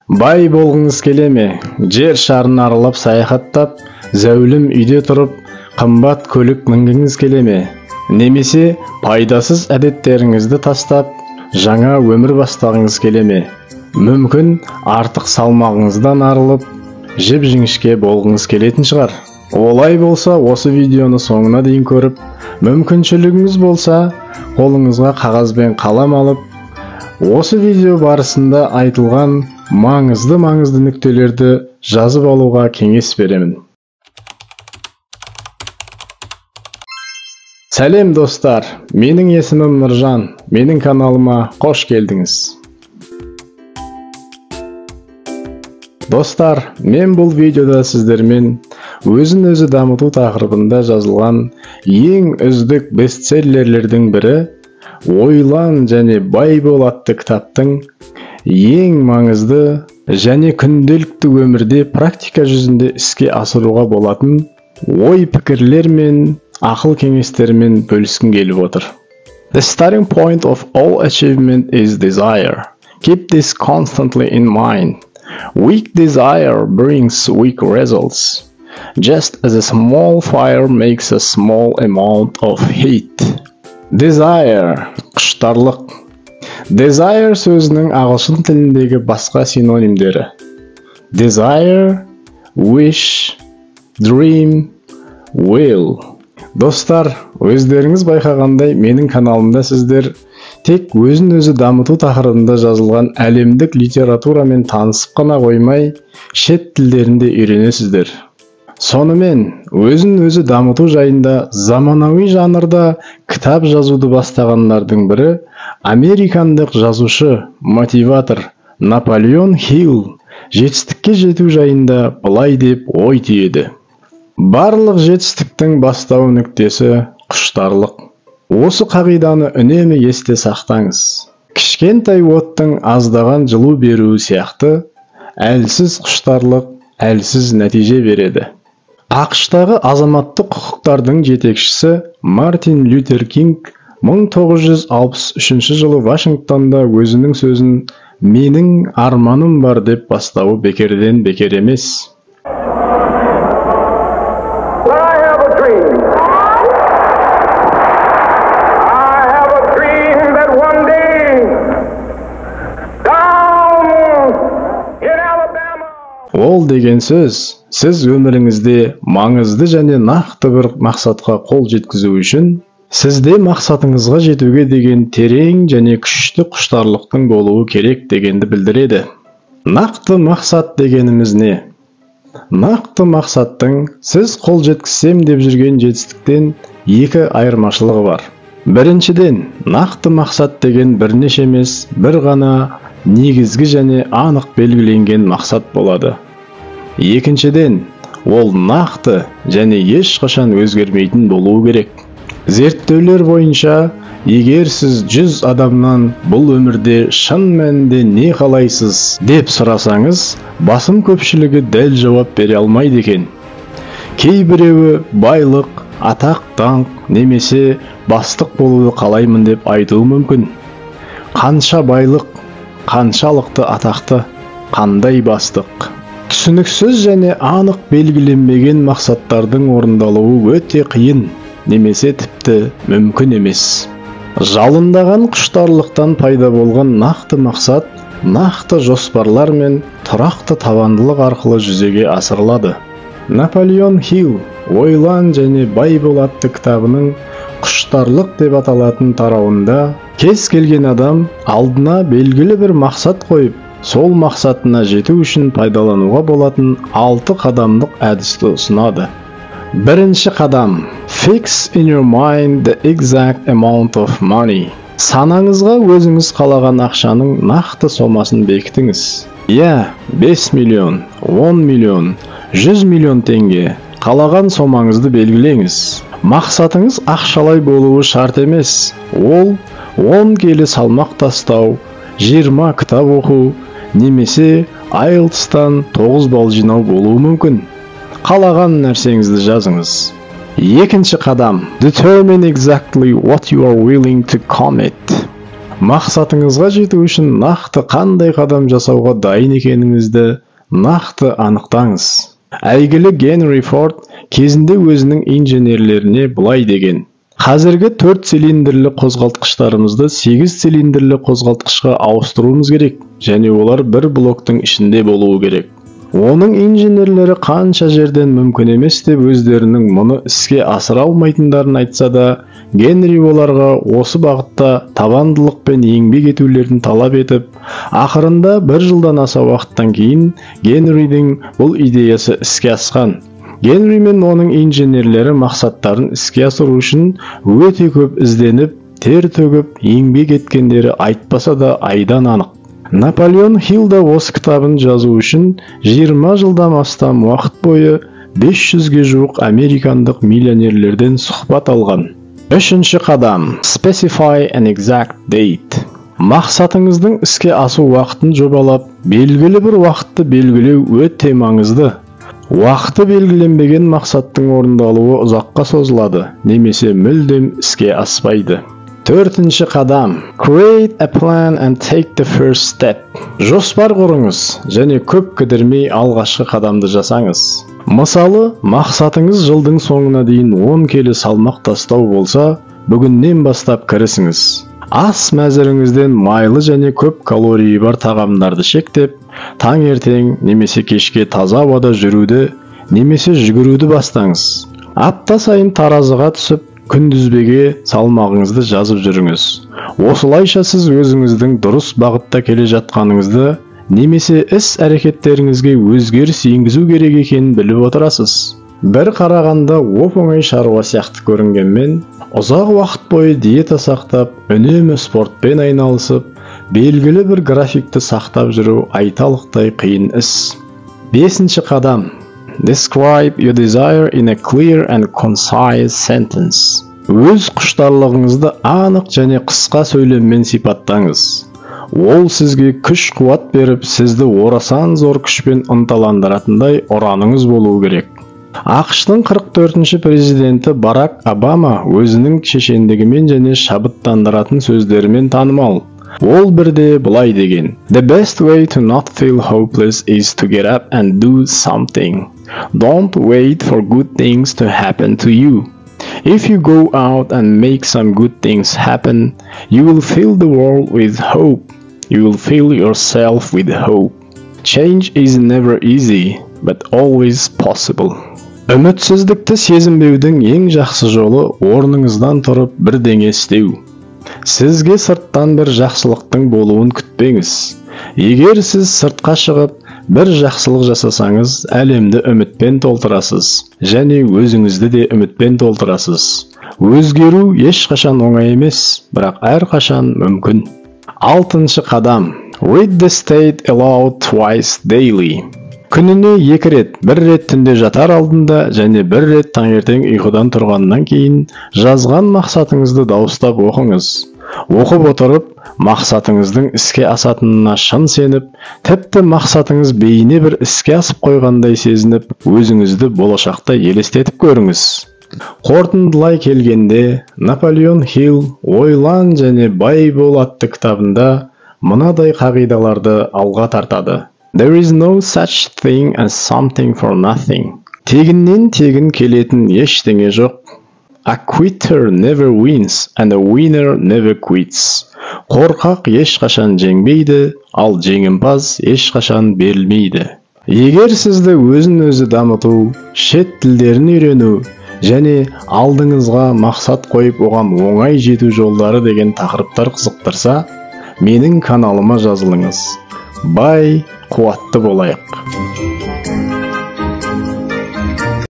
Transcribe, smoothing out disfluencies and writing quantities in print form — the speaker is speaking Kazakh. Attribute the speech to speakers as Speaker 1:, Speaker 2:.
Speaker 1: Бай болғыңыз келе ме? Жер шарын аралап саяхаттап, зәулім үйде тұрып, қымбат көлік мінгіңіз келе ме? Немесе пайдасыз әдеттеріңізді тастап, жаңа өмір бастағыңыз келе ме? Мүмкін артық салмағыңыздан арылып, жіп-жіңішке болғыңыз келетін шығар. Олай болса, осы видеоны соңына дейін көріп, мүмкіншілігіңіз болса, қолыңызға қағаз бен қалам алып, осы видео барысында айтылған маңызды нүктелерді жазып алуға кеңес беремін. Сәлем достар, менің есімім Нұржан, менің каналыма қош келдіңіз. Достар, мен бұл видеода сіздермен өзін-өзі дамыту тақырыбында жазылған ең үздік бестселлерлердің бірі «Ойлан және бай бол» атты кітаптың ең маңызды және күнделікті өмірде практика жүзінде іске асыруға болатын ой-пікірлер мен ақыл кеңестермен бөліскім келіп отыр. The starting point of all achievement is desire. Keep this constantly in mind. Weak desire brings weak results, just as a small fire makes a small amount of heat. Desire, құштарлық. Desire сөзінің ағылшын тіліндегі басқа синонимдері: desire, wish, dream, will. Достар, өздеріңіз байқағандай, менің каналымда сіздер тек өзін-өзі дамыту тақырыбында жазылған әлемдік литературамен танысып қана қоймай, шет тілдерінде үйренесіздер. Сонымен, өзін-өзі дамыту жайында заманауи жанрда кітап жазуды бастағандардың бірі американдық жазушы, мотиватор Наполеон Хилл жетістікке жету жайында былай деп ой түйеді: барлық жетістіктің бастау нүктесі құштарлық. Осы қағиданы үнемі есте сақтаңыз. Кішкентай оттың аздаған жылу беруі сияқты, әлсіз құштарлық әлсіз нәтиже береді. ақш-тағы азаматтық құқықтардың жетекшісі Мартин Лютер Кинг 1963 жылы Вашингтонда өзінің сөзін «Менің арманым бар» деп бастауы бекерден бекер емес. Ол деген сөз, сіз өміріңізде маңызды және нақты бір мақсатқа қол жеткізу үшін, сізде мақсатыңызға жетуге деген терең және күшті құштарлықтың болуы керек дегенді білдіреді. Нақты мақсат дегеніміз не? Нақты мақсаттың сіз қол жеткізсем деп жүрген жетістіктен екі айырмашылығы бар. Біріншіден, нақты мақсат деген бірнеше емес, бір ғана негізгі және анық белгіленген мақсат болады. Екіншіден, ол нақты және ешқашан өзгермейтін болуы керек. Зерттеулер бойынша, егер сіз 100 адамнан бұл өмірде шын мәнінде не қалайсыз деп сұрасаңыз, басым көпшілігі дәл жауап бере алмайды екен. Кейбіреуі байлық, атақ, даңқ немесе бастық болуды қалаймын деп айтуы мүмкін. Қанша байлық, қаншалықты атақты, қандай бастық? Түсініксіз және анық белгіленбеген мақсаттардың орындалуы өте қиын, немесе тіпті мүмкін емес. Жалындаған құштарлықтан пайда болған нақты мақсат, нақты жоспарлар мен тұрақты табандылық арқылы жүзеге асырылады. Наполеон Хилл «Ойлан және бай бол» атты кітабының құштарлық деп аталатын тарауында кез келген адам алдына белгілі бір мақсат қойып, сол мақсатына жету үшін пайдалануға болатын 6 қадамдық әдісті ұсынады. Бірінші қадам: Fix in your mind the exact amount of money. Санаңызға өзіңіз қалаған ақшаның нақты сомасын бекітіңіз. 5 миллион, 10 миллион, 100 миллион теңге. Қалаған сомаңызды белгілеңіз. Мақсатыңыз ақшалай болуы шарт емес. Ол 10 келі салмақ тастау, 20 кітап оқу, немесе IELTS-тан 9 балл жинау болуы мүмкін. Қалаған нәрсеңізді жазыңыз. Екінші қадам: Determine exactly what you are willing to commit. Мақсатыңызға жету үшін нақты қандай қадам жасауға дайын екеніңізді нақты анықтаңыз. Әйгілі Генри Форд кезінде өзінің инженерлеріне былай деген: қазіргі 4 цилиндрлі қозғалтқыштарымызды 8 цилиндрлі қозғалтқышқа ауыстыруымыз керек, және олар бір блоктың ішінде болуы керек. Оның инженерлері қанша жерден мүмкін емес деп өздерінің мұны іске асыра алмайтындарын айтса да, Генри оларға осы бағытта табандылық пен еңбек етулерін талап етіп, ақырында 1 жылдан аса уақыттан кейін Генридің бұл идеясы іске асқан. Генри мен оның инженерлері мақсаттарын іске асыру үшін өте көп ізденіп, тер төгіп, еңбек еткендері айтпаса да айдан анық. Наполеон Хилл да осы кітабын жазу үшін 20 жылдан астам уақыт бойы 500-ге жуық американдық миллионерлерден сұхбат алған. 3-ші қадам. Specify an exact date. Мақсатыңыздың іске асу уақытын жобалап, белгілі бір уақытты белгілеу өте маңызды. Уақыты белгіленбеген мақсаттың орындалуы ұзаққа созылады, немесе мүлдем іске аспайды. 4-ші қадам. Create a plan and take the first step. Жоспар құрыңыз, және көп кідірмей алғашқы қадамды жасаңыз. Мысалы, мақсатыңыз жылдың соңына дейін 10 келі салмақ тастау болса, бүгіннен бастап кірісіңіз. Ас мәзіріңізден майлы және көп калории бар тағамдарды шектеп, таңертең немесе кешке таза ауада жүруді, немесе жүгіруді бастаңыз. Апта сайын таразыға түсіп, күнтізбеге салмағыңызды жазып жүріңіз. Осылайша сіз өзіңіздің дұрыс бағытта келе жатқаныңызды, немесе іс-әрекеттеріңізге өзгеріс енгізу керек екенін біліп отырасыз. Бір қарағанда оп-оңай шаруа сияқты көрінгенмен, ұзақ уақыт бойы диета сақтап, үнемі спортпен айналысып, белгілі бір графикті сақтап жүру айтарлықтай қиын іс. 5-ші қадам. Describe your desire in a clear and concise sentence. Өз құштарлығыңызды анық және қысқа сөйлеммен сипаттаңыз. Ол сізге күш-қуат беріп, сізді орасан зор күшпен ынталандыратындай ұраныңыз болуы керек. ақш-тың 44-ші президенті Барак Обама өзінің шешендігімен және шабыттандыратын сөздерімен танымал. Ол бірде былай деген: The best way to not feel hopeless is to get up and do something. Don't wait for good things to happen to you. If you go out and make some good things happen, you will fill the world with hope. You will fill yourself with hope. Change is never easy, but always possible. Үмітсіздікті сезінбеудің ең жақсы жолы орныңыздан тұрып бірдеңе істеу. Сізге сырттан бір жақсылықтың болуын күтпеңіз. Егер сіз сыртқа шығып, бір жақсылық жасасаңыз, әлемді үмітпен толтырасыз, және өзіңізді де үмітпен толтырасыз. Өзгеру ешқашан оңай емес, бірақ әрқашан мүмкін. 6-ші қадам. Read the state aloud twice daily. Күніне 2 рет, 1 рет түнде жатар алдында және 1 рет таңертең ұйқыдан тұрғаннан кейін жазған мақсатыңызды дауыстап оқыңыз. Оқып отырып, мақсатыңыздың іске асатынына шын сеніп, тіпті мақсатыңыз бейне бір іске асып қойғандай сезініп, өзіңізді болашақта елестетіп көріңіз. Қорытындылай келгенде, Наполеон Хилл «Ойлан және бай бол» атты кітабында мынадай қағидаларды алға тартады. There is no such thing as something for nothing. Тегіннен тегін келетін ештеңе жоқ. A quitter never wins and a winner never quits. Қорқақ ешқашан жеңбейді, ал жеңімпаз ешқашан берілмейді. Егер сізді өзін-өзі дамыту, шет тілдерін үйрену және алдыңызға мақсат қойып оған оңай жету жолдары деген тақырыптар қызықтырса, менің каналыма жазылыңыз. Бай, қуатты болайық.